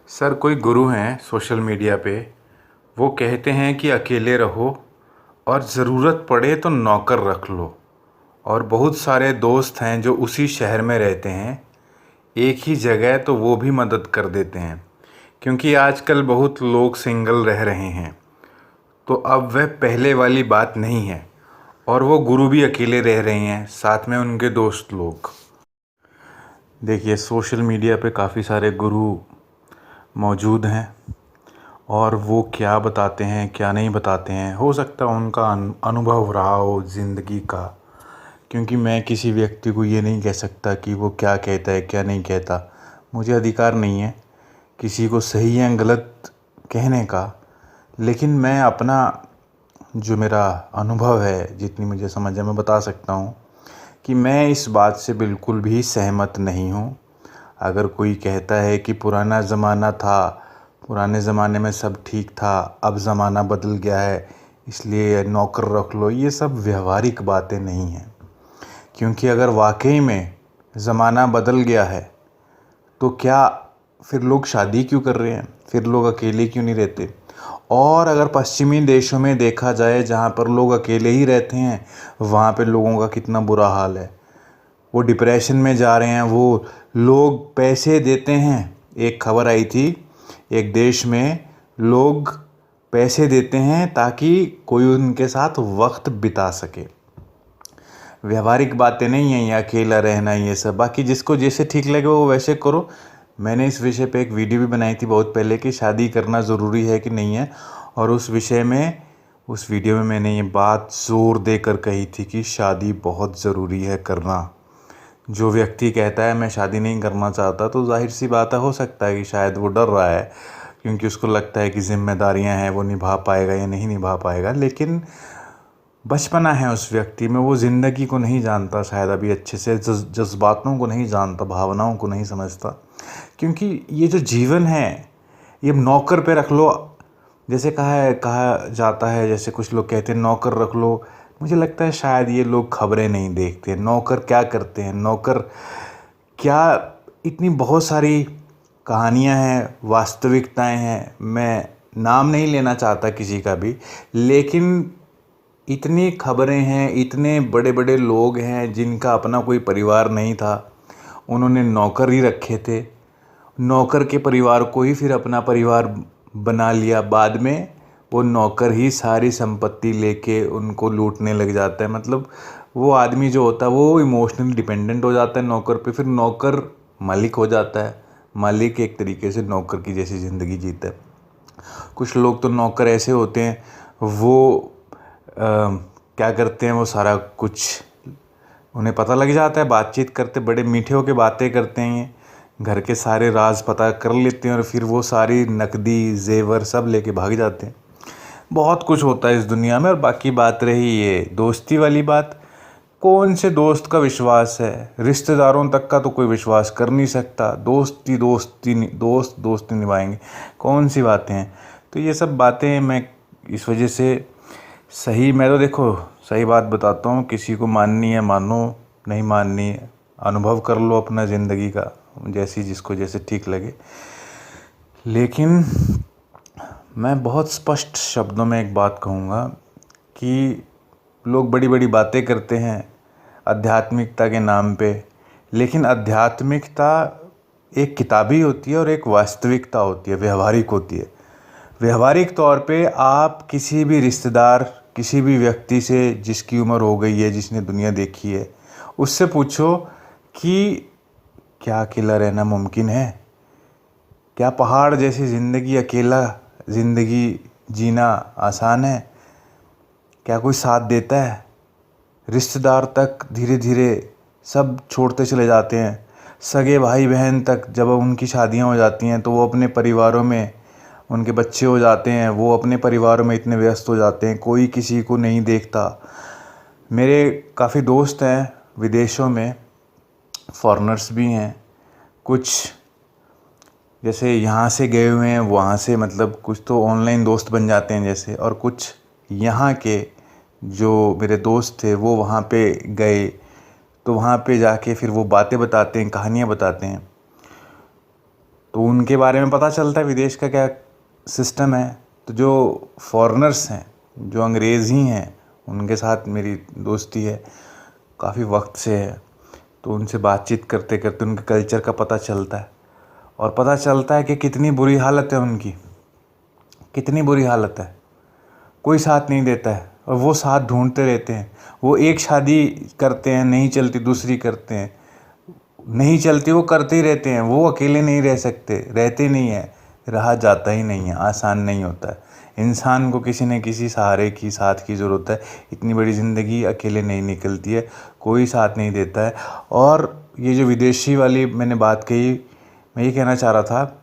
Sir, कोई गुरु हैं social media पे। वो कहते हैं कि अकेले रहो और ज़रूरत पड़े तो नौकर रख लो। और बहुत सारे दोस्त हैं जो उसी शहर में रहते हैं, एक ही जगह, तो वो भी मदद कर देते हैं। क्योंकि आजकल बहुत लोग सिंगल रह रहे हैं, तो अब वह पहले वाली बात नहीं है। और वो गुरु भी अकेले रह रहे हैं, साथ में उनके दोस्त लोग। देखिए, सोशल मीडिया पे काफ़ी सारे गुरु मौजूद हैं, और वो क्या बताते हैं क्या नहीं बताते हैं, हो सकता है उनका अनुभव रहा हो ज़िंदगी का। क्योंकि मैं किसी व्यक्ति को ये नहीं कह सकता कि वो क्या कहता है क्या नहीं कहता। मुझे अधिकार नहीं है किसी को सही या गलत कहने का। लेकिन मैं अपना जो मेरा अनुभव है, जितनी मुझे समझ है, मैं बता सकता हूँ कि मैं इस बात से बिल्कुल भी सहमत नहीं हूँ। अगर कोई कहता है कि पुराना ज़माना था, पुराने ज़माने में सब ठीक था, अब ज़माना बदल गया है इसलिए नौकर रख लो, ये सब व्यवहारिक बातें नहीं हैं। क्योंकि अगर वाकई में ज़माना बदल गया है तो क्या फिर लोग शादी क्यों कर रहे हैं, फिर लोग अकेले क्यों नहीं रहते। और अगर पश्चिमी देशों में देखा जाए, जहाँ पर लोग अकेले ही रहते हैं, वहाँ पे लोगों का कितना बुरा हाल है। वो डिप्रेशन में जा रहे हैं, वो लोग पैसे देते हैं। एक खबर आई थी, एक देश में लोग पैसे देते हैं ताकि कोई उनके साथ वक्त बिता सके। व्यवहारिक बातें नहीं हैं ये अकेला रहना, ये सब। बाकी जिसको जैसे ठीक लगे वो वैसे करो। मैंने इस विषय पे एक वीडियो भी बनाई थी बहुत पहले कि शादी करना ज़रूरी है कि नहीं है। और उस विषय में, उस वीडियो में मैंने ये बात ज़ोर देकर कही थी कि शादी बहुत ज़रूरी है करना। जो व्यक्ति कहता है मैं शादी नहीं करना चाहता, तो जाहिर सी बात है, हो सकता है कि शायद वो डर रहा है, क्योंकि उसको लगता है कि जिम्मेदारियां हैं, वो निभा पाएगा या नहीं निभा पाएगा। लेकिन बचपना है उस व्यक्ति में, वो ज़िंदगी को नहीं जानता शायद अभी अच्छे से, जज्बातों को नहीं जानता, भावनाओं को नहीं समझता। क्योंकि ये जो जीवन है, ये नौकर पे रख लो, जैसे कहा जाता है, जैसे कुछ लोग कहते हैं नौकर रख लो। मुझे लगता है शायद ये लोग खबरें नहीं देखते। नौकर क्या करते हैं, नौकर क्या, इतनी बहुत सारी कहानियां हैं, वास्तविकताएं हैं। मैं नाम नहीं लेना चाहता किसी का भी, लेकिन इतनी खबरें हैं, इतने बड़े बड़े लोग हैं जिनका अपना कोई परिवार नहीं था, उन्होंने नौकर ही रखे थे। नौकर के परिवार को ही फिर अपना परिवार बना लिया। बाद में वो नौकर ही सारी संपत्ति लेके उनको लूटने लग जाता है। मतलब वो आदमी जो होता है वो इमोशनली डिपेंडेंट हो जाता है नौकर पे, फिर नौकर मालिक हो जाता है। मालिक एक तरीके से नौकर की जैसी ज़िंदगी जीता है। कुछ लोग तो नौकर ऐसे होते हैं, वो क्या करते हैं, वो सारा कुछ उन्हें पता लग जाता है, बातचीत करते बड़े मीठे होकर बातें करते हैं, घर के सारे राज पता कर लेते हैं, और फिर वो सारी नकदी जेवर सब लेके भाग जाते हैं। बहुत कुछ होता है इस दुनिया में। और बाकी बात रही ये दोस्ती वाली बात, कौन से दोस्त का विश्वास है, रिश्तेदारों तक का तो कोई विश्वास कर नहीं सकता। दोस्त दोस्ती निभाएंगे, कौन सी बातें हैं। तो ये सब बातें मैं इस वजह से मैं तो देखो सही बात बताता हूँ, किसी को माननी है मानो, नहीं माननी है अनुभव कर लो अपना ज़िंदगी का, जैसी जिसको जैसे ठीक लगे। लेकिन मैं बहुत स्पष्ट शब्दों में एक बात कहूँगा कि लोग बड़ी बड़ी बातें करते हैं आध्यात्मिकता के नाम पे, लेकिन आध्यात्मिकता एक किताबी होती है और एक वास्तविकता होती है, व्यवहारिक होती है। व्यवहारिक तौर पे आप किसी भी रिश्तेदार, किसी भी व्यक्ति से जिसकी उम्र हो गई है, जिसने दुनिया देखी है, उससे पूछो कि क्या अकेला रहना मुमकिन है? क्या पहाड़ जैसी ज़िंदगी, अकेला ज़िंदगी जीना आसान है? क्या कोई साथ देता है? रिश्तेदार तक धीरे धीरे सब छोड़ते चले जाते हैं। सगे भाई बहन तक जब उनकी शादियां हो जाती हैं तो वो अपने परिवारों में, उनके बच्चे हो जाते हैं, वो अपने परिवारों में इतने व्यस्त हो जाते हैं, कोई किसी को नहीं देखता। मेरे काफ़ी दोस्त हैं विदेशों में, फॉरेनर्स भी हैं कुछ, जैसे यहाँ से गए हुए हैं, वहाँ से मतलब कुछ तो ऑनलाइन दोस्त बन जाते हैं जैसे, और कुछ यहाँ के जो मेरे दोस्त थे वो वहाँ पे गए, तो वहाँ पे जाके फिर वो बातें बताते हैं, कहानियाँ बताते हैं। तो उनके बारे में पता चलता है विदेश का क्या सिस्टम है। तो जो फॉरेनर्स हैं, जो अंग्रेज़ ही हैं, उनके साथ मेरी दोस्ती है, काफ़ी वक्त से है। तो उनसे बातचीत करते करते उनके कल्चर का पता चलता है, और पता चलता है कि कितनी बुरी हालत है उनकी, कितनी बुरी हालत है। कोई साथ नहीं देता है और वो साथ ढूंढते रहते हैं। वो एक शादी करते हैं, नहीं चलती दूसरी करते हैं, नहीं चलती वो करते ही रहते हैं। वो अकेले नहीं रह सकते, रहते नहीं हैं, रहा जाता ही नहीं है, आसान नहीं होता है। इंसान को किसी न किसी सहारे की, साथ की ज़रूरत है। इतनी बड़ी ज़िंदगी अकेले नहीं निकलती है, कोई साथ नहीं देता है। और ये जो विदेशी वाली मैंने बात कही, मैं ये कहना चाह रहा था,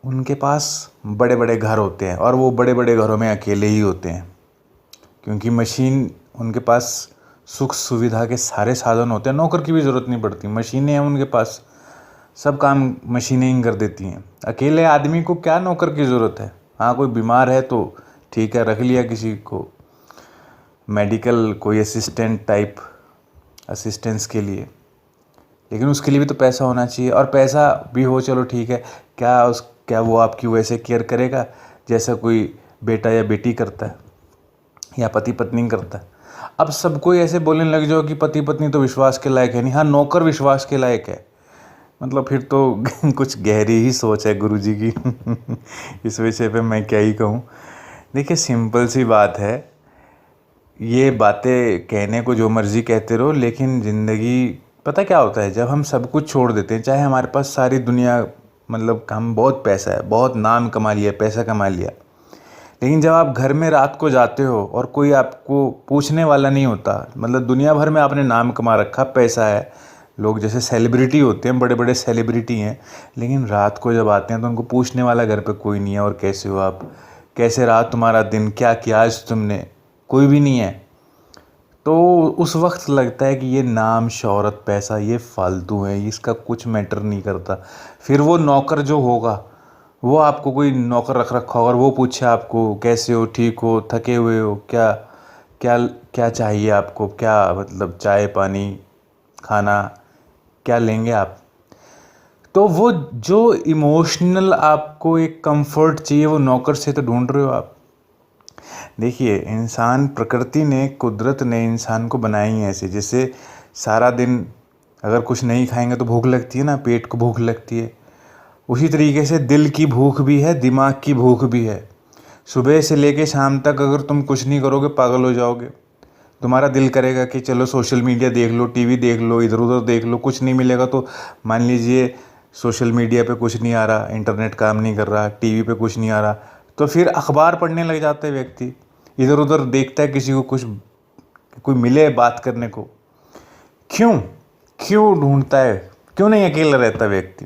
उनके पास बड़े बड़े घर होते हैं और वो बड़े बड़े घरों में अकेले ही होते हैं, क्योंकि मशीन उनके पास सुख सुविधा के सारे साधन होते हैं, नौकर की भी ज़रूरत नहीं पड़ती, मशीनें हैं उनके पास, सब काम मशीनें ही कर देती हैं। अकेले आदमी को क्या नौकर की ज़रूरत है। हाँ, कोई बीमार है तो ठीक है, रख लिया किसी को, मेडिकल कोई असिस्टेंट टाइप असिस्टेंस के लिए, लेकिन उसके लिए भी तो पैसा होना चाहिए। और पैसा भी हो, चलो ठीक है, क्या वो आपकी वैसे केयर करेगा जैसा कोई बेटा या बेटी करता है या पति पत्नी करता है। अब सबको ऐसे बोलने लग जाओ कि पति पत्नी तो विश्वास के लायक है नहीं, हाँ नौकर विश्वास के लायक है, मतलब फिर तो कुछ गहरी ही सोच है गुरुजी की। इस विषय पे मैं क्या ही कहूँ। देखिए, सिंपल सी बात है, ये बातें कहने को जो मर्ज़ी कहते रहो, लेकिन ज़िंदगी पता क्या होता है, जब हम सब कुछ छोड़ देते हैं, चाहे हमारे पास सारी दुनिया, मतलब हम बहुत पैसा है, बहुत नाम कमा लिया, पैसा कमा लिया, लेकिन जब आप घर में रात को जाते हो और कोई आपको पूछने वाला नहीं होता, मतलब दुनिया भर में आपने नाम कमा रखा, पैसा है, लोग जैसे सेलिब्रिटी होते हैं, बड़े बड़े सेलिब्रिटी हैं, लेकिन रात को जब आते हैं तो उनको पूछने वाला घर पे कोई नहीं है, और कैसे हो आप, कैसे रहा तुम्हारा दिन, क्या किया आज तुमने, कोई भी नहीं है। तो उस वक्त लगता है कि ये नाम शोहरत पैसा ये फालतू है, इसका कुछ मैटर नहीं करता। फिर वो नौकर जो होगा, वो आपको कोई नौकर रख रखा होगा और वो पूछे आपको कैसे हो, ठीक हो, थके हुए हो, क्या क्या क्या चाहिए आपको, क्या मतलब चाय पानी खाना क्या लेंगे आप। तो वो जो इमोशनल आपको एक कंफर्ट चाहिए, वो नौकर से तो ढूंढ रहे हो आप। देखिए, इंसान, प्रकृति ने, कुदरत ने इंसान को बनाया ही ऐसे, जैसे सारा दिन अगर कुछ नहीं खाएंगे तो भूख लगती है ना, पेट को भूख लगती है, उसी तरीके से दिल की भूख भी है, दिमाग की भूख भी है। सुबह से लेके शाम तक अगर तुम कुछ नहीं करोगे पागल हो जाओगे। तुम्हारा दिल करेगा कि चलो सोशल मीडिया देख लो, टीवी देख लो, इधर उधर देख लो, कुछ नहीं मिलेगा तो मान लीजिए सोशल मीडिया पे कुछ नहीं आ रहा, इंटरनेट काम नहीं कर रहा, टीवी पे कुछ नहीं आ रहा, तो फिर अखबार पढ़ने लग जाता है व्यक्ति, इधर उधर देखता है किसी को कुछ, कोई मिले बात करने को। क्यों क्यों ढूंढता है, क्यों नहीं अकेला रहता व्यक्ति?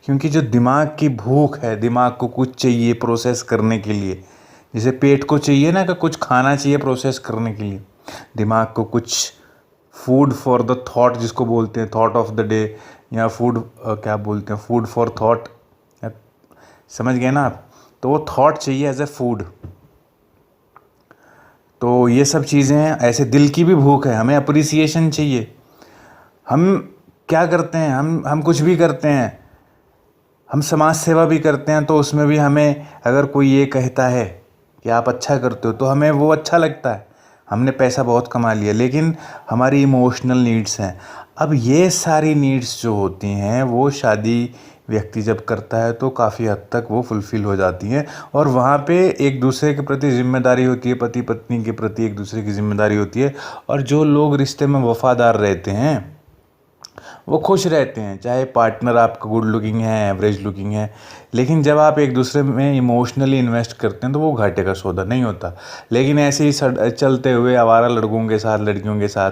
क्योंकि जो दिमाग की भूख है, दिमाग को कुछ चाहिए प्रोसेस करने के लिए, जैसे पेट को चाहिए ना कि कुछ खाना चाहिए प्रोसेस करने के लिए, दिमाग को कुछ फूड फॉर द थॉट, जिसको बोलते हैं थॉट ऑफ द डे, या फूड क्या बोलते हैं, फूड फॉर थॉट, समझ गए ना आप। तो वो थॉट चाहिए एज ए फूड। तो ये सब चीज़ें हैं, ऐसे दिल की भी भूख है, हमें अप्रिसिएशन चाहिए। हम क्या करते हैं, हम कुछ भी करते हैं, हम समाज सेवा भी करते हैं, तो उसमें भी हमें अगर कोई ये कहता है कि आप अच्छा करते हो तो हमें वो अच्छा लगता है, हमने पैसा बहुत कमा लिया, लेकिन हमारी इमोशनल नीड्स हैं। अब ये सारी नीड्स जो होती हैं वो शादी व्यक्ति जब करता है तो काफ़ी हद तक वो फुलफ़िल हो जाती हैं, और वहाँ पे एक दूसरे के प्रति ज़िम्मेदारी होती है, पति पत्नी के प्रति एक दूसरे की ज़िम्मेदारी होती है, और जो लोग रिश्ते में वफ़ादार रहते हैं वो खुश रहते हैं, चाहे पार्टनर आपका गुड लुकिंग है, एवरेज लुकिंग है, लेकिन जब आप एक दूसरे में इमोशनली इन्वेस्ट करते हैं तो वो घाटे का सौदा नहीं होता। लेकिन ऐसे ही चलते हुए आवारा लड़कों के साथ, लड़कियों के साथ,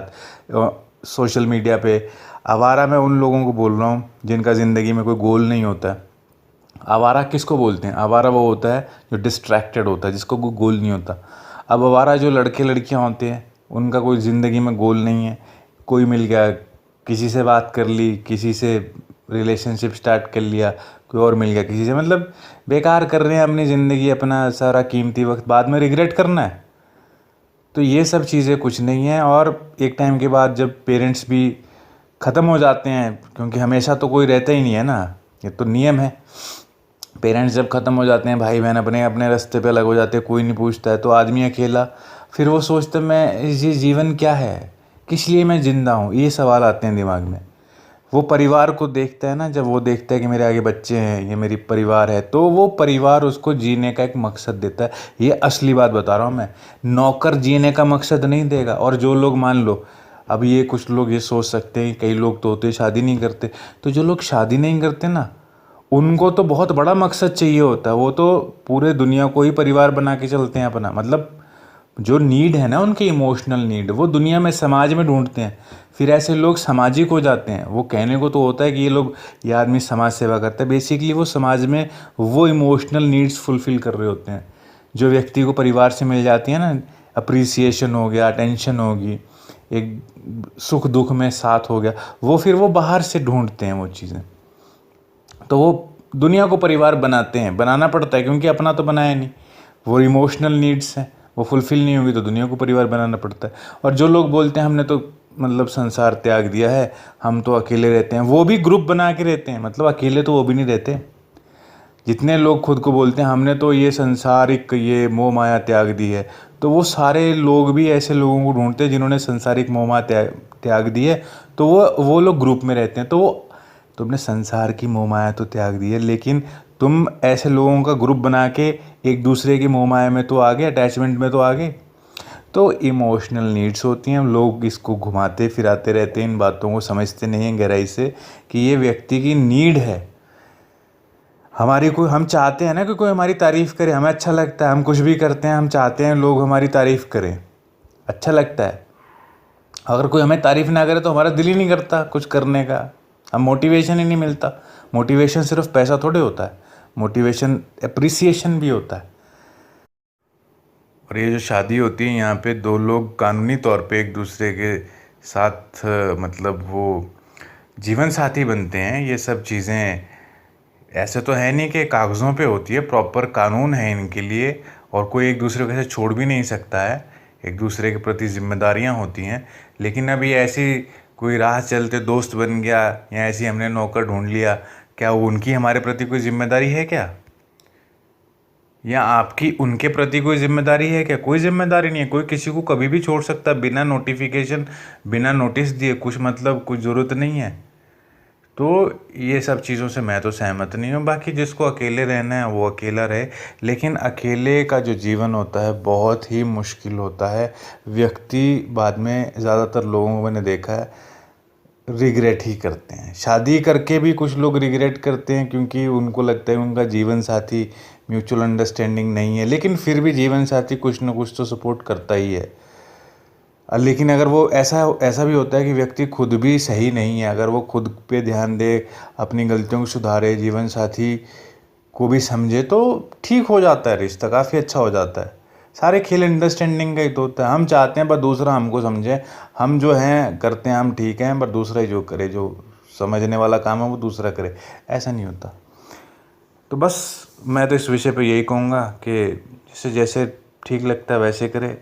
सोशल मीडिया पे, आवारा मैं उन लोगों को बोल रहा हूँ जिनका ज़िंदगी में कोई गोल नहीं होता है। आवारा किसको बोलते हैं? आवारा वो होता है जो डिस्ट्रैक्टेड होता है, जिसको कोई गोल नहीं होता। अब आवारा जो लड़के लड़कियाँ होते हैं, उनका कोई ज़िंदगी में गोल नहीं है, कोई मिल गया, किसी से बात कर ली, किसी से रिलेशनशिप स्टार्ट कर लिया, कोई और मिल गया किसी से, मतलब बेकार कर रहे हैं अपनी ज़िंदगी, अपना सारा कीमती वक्त बाद में रिग्रेट करना है। तो ये सब चीज़ें कुछ नहीं है। और एक टाइम के बाद जब पेरेंट्स भी ख़त्म हो जाते हैं, क्योंकि हमेशा तो कोई रहता ही नहीं है ना, ये तो नियम है। पेरेंट्स जब ख़त्म हो जाते हैं, भाई बहन अपने अपने रास्ते पे अलग हो जाते हैं, कोई नहीं पूछता है, तो आदमी अकेला फिर वो सोचता है मैं ये जीवन क्या है, किस लिए मैं ज़िंदा हूँ, ये सवाल आते हैं दिमाग में। वो परिवार को देखता है ना, जब वो देखता है कि मेरे आगे बच्चे हैं, ये मेरी परिवार है, तो वो परिवार उसको जीने का एक मकसद देता है। ये असली बात बता रहा हूँ मैं। नौकर जीने का मकसद नहीं देगा। और जो लोग मान लो, अब ये कुछ लोग ये सोच सकते हैं, कई लोग तो होते शादी नहीं करते, तो जो लोग शादी नहीं करते ना, उनको तो बहुत बड़ा मकसद चाहिए होता है। वो तो पूरे दुनिया को ही परिवार बना के चलते हैं अपना, मतलब जो नीड है ना उनकी, इमोशनल नीड, वो दुनिया में समाज में ढूंढते हैं। फिर ऐसे लोग सामाजिक हो जाते हैं। वो कहने को तो होता है कि ये आदमी समाज सेवा करता है, बेसिकली वो समाज में वो इमोशनल नीड्स फुलफ़िल कर रहे होते हैं जो व्यक्ति को परिवार से मिल जाती है ना। अप्रिसिएशन हो गया, अटेंशन होगी, एक सुख दुख में साथ हो गया, वो फिर वो बाहर से ढूंढते हैं वो चीज़ें। तो वो दुनिया को परिवार बनाते हैं, बनाना पड़ता है क्योंकि अपना तो बनाया नहीं। वो इमोशनल नीड्स हैं, वो फुलफ़िल नहीं होगी तो दुनिया को परिवार बनाना पड़ता है। और जो लोग बोलते हैं हमने तो मतलब संसार त्याग दिया है, हम तो अकेले रहते हैं, वो भी ग्रुप बना के रहते हैं, मतलब अकेले तो वो भी नहीं रहते। जितने लोग खुद को बोलते हैं हमने तो ये संसारिक ये मोह माया त्याग दी है, तो वो सारे लोग भी ऐसे लोगों को ढूंढते हैं जिन्होंने संसारिक मोह माया त्याग दी है, तो वो लोग ग्रुप में रहते हैं। तो वो तुमने संसार की मोह माया तो त्याग दी है, लेकिन तुम ऐसे लोगों का ग्रुप बना के एक दूसरे की मोह माया में तो आ गए, अटैचमेंट में तो आ गए। तो इमोशनल नीड्स होती हैं, लोग इसको घुमाते फिराते रहते हैं, इन बातों को समझते नहीं हैं गहराई से कि ये व्यक्ति की नीड है। हमारी कोई, हम चाहते हैं ना कि कोई हमारी तारीफ़ करे, हमें अच्छा लगता है, हम कुछ भी करते हैं हम चाहते हैं लोग हमारी तारीफ़ करें, अच्छा लगता है। अगर कोई हमें तारीफ़ ना करे तो हमारा दिल ही नहीं करता कुछ करने का, हम मोटिवेशन ही नहीं मिलता। मोटिवेशन सिर्फ पैसा थोड़े होता है, मोटिवेशन एप्रिसिएशन भी होता है। और ये जो शादी होती है, यहाँ पे दो लोग कानूनी तौर पे एक दूसरे के साथ मतलब वो जीवन साथी बनते हैं। ये सब चीज़ें ऐसे तो है नहीं कि कागज़ों पे होती है, प्रॉपर कानून है इनके लिए, और कोई एक दूसरे को ऐसे छोड़ भी नहीं सकता है। एक दूसरे के प्रति जिम्मेदारियां होती हैं। लेकिन अभी ऐसी कोई राह चलते दोस्त बन गया या ऐसी हमने नौकर ढूंढ लिया, क्या उनकी हमारे प्रति कोई जिम्मेदारी है क्या? या आपकी उनके प्रति कोई जिम्मेदारी है क्या? कोई जिम्मेदारी नहीं है। कोई किसी को कभी भी छोड़ सकता है बिना नोटिफिकेशन, बिना नोटिस दिए, कुछ मतलब कुछ ज़रूरत नहीं है। तो ये सब चीज़ों से मैं तो सहमत नहीं हूँ। बाकी जिसको अकेले रहना है वो अकेला रहे, लेकिन अकेले का जो जीवन होता है बहुत ही मुश्किल होता है। व्यक्ति बाद में, ज़्यादातर लोगों को मैंने देखा है, रिग्रेट ही करते हैं। शादी करके भी कुछ लोग रिग्रेट करते हैं क्योंकि उनको लगता है उनका जीवन साथी म्यूचुअल अंडरस्टैंडिंग नहीं है, लेकिन फिर भी जीवन साथी कुछ ना कुछ तो सपोर्ट करता ही है। लेकिन अगर वो ऐसा ऐसा भी होता है कि व्यक्ति खुद भी सही नहीं है, अगर वो खुद पे ध्यान दे, अपनी गलतियों को सुधारे, जीवन साथी को भी समझे, तो ठीक हो जाता है रिश्ता, काफ़ी अच्छा हो जाता है। सारे खेल अंडरस्टैंडिंग का ही तो होता है। हम चाहते हैं बस दूसरा हमको समझे, हम जो हैं करते हैं, हम ठीक हैं, पर दूसरा ही जो करे, जो समझने वाला काम है वो दूसरा करे, ऐसा नहीं होता। तो बस मैं तो इस विषय पे यही कहूँगा कि जिसे जैसे ठीक लगता है वैसे करे,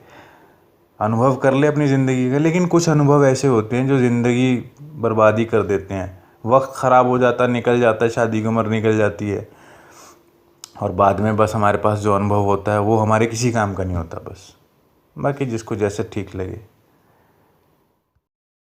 अनुभव कर ले अपनी ज़िंदगी का। लेकिन कुछ अनुभव ऐसे होते हैं जो ज़िंदगी बर्बादी कर देते हैं। वक्त ख़राब हो जाता, निकल जाता है, शादी की उम्र निकल जाती है, और बाद में बस हमारे पास जो अनुभव होता है वो हमारे किसी काम का नहीं होता बस। बाकी जिसको जैसे ठीक लगे।